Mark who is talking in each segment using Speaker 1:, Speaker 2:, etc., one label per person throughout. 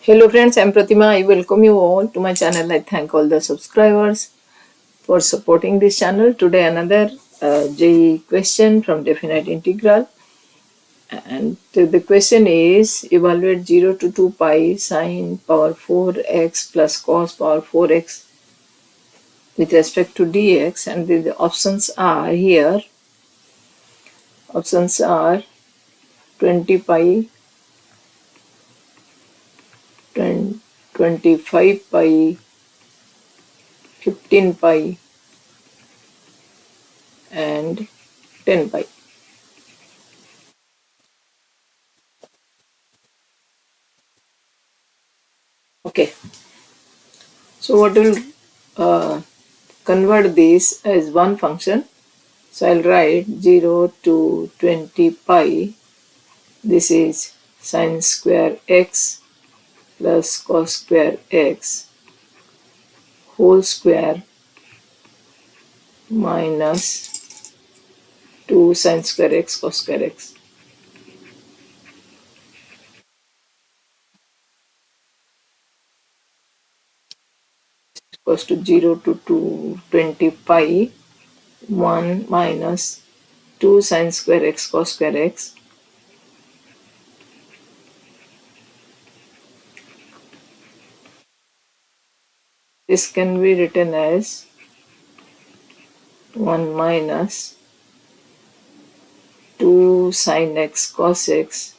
Speaker 1: Hello friends, I am Pratima. I welcome you all to my channel. I thank all the subscribers for supporting this channel. Today another JEE question from definite integral, and the question is evaluate 0 to 2 pi sine power 4x plus cos power 4x with respect to dx, and the options are here. Options are 20 pi, 25 pi, 15 pi and 10 pi. Okay, so what will convert this as one function? So I'll write 0 to 20 pi. This is sine square x plus cos square x whole square minus 2 sine square x cos square x. Equals to 0 to 20 pi 1 minus 2 sine square x cos square x this can be written as 1 minus 2 sine x cos x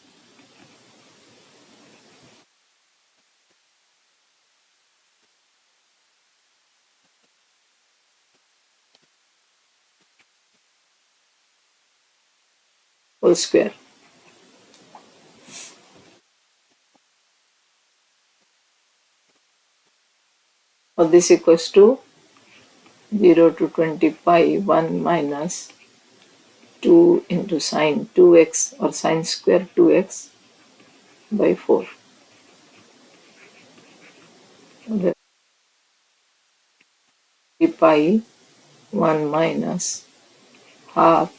Speaker 1: whole square. Or this equals to 0 to 20 pi 1 minus 2 into sine 2x or sine square 2x by 4. The pi 1 minus half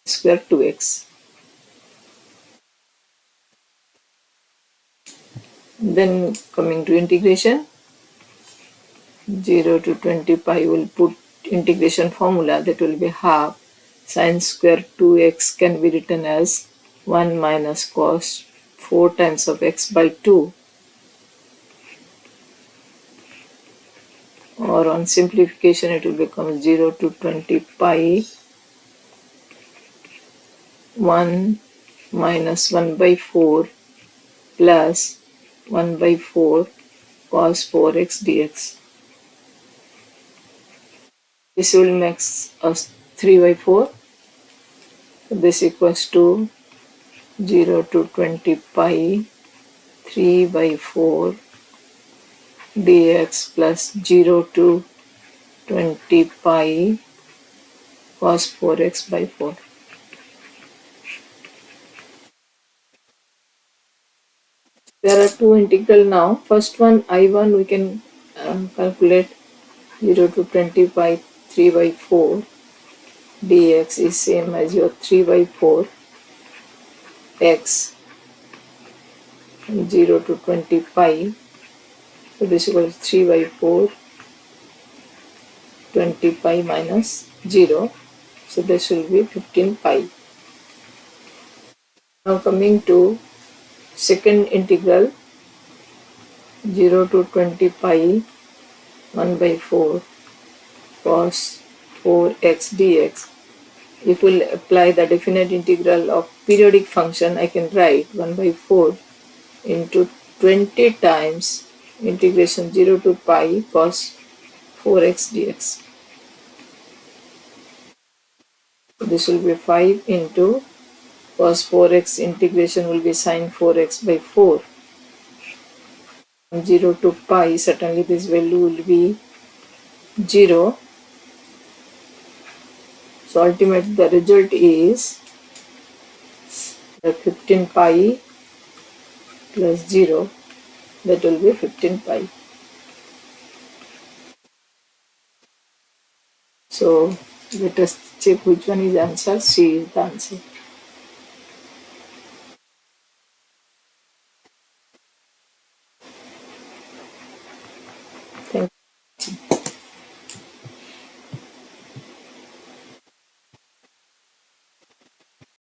Speaker 1: square 2x. Then coming to integration, 0 to 20 pi will put integration formula, that will be half sine square 2x can be written as 1 minus cos 4 times of x by 2, or on simplification it will become 0 to 20 pi 1 minus 1 by 4 plus 1 by 4 cos 4x dx. This will make us 3 by 4. This equals to 0 to 20 pi 3 by 4 dx plus 0 to 20 pi cos 4x by 4. There are two integral now. First one, I1, we can calculate 0 to 20 pi 3 by 4 dx is same as your 3 by 4 x 0 to 20 pi. So this equals 3 by 4 20 pi minus 0. So this will be 15 pi. Now coming to second integral, 0 to 20 pi 1 by 4 cos 4x dx. If we will apply the definite integral of periodic function, I can write 1 by 4 into 20 times integration 0 to pi cos 4x dx. This will be 5 into cos 4x integration will be sine 4x by 4. From 0 to pi, certainly this value will be 0. So ultimately the result is the 15 pi plus 0, that will be 15 pi. So let us check which one is answer. C is the answer.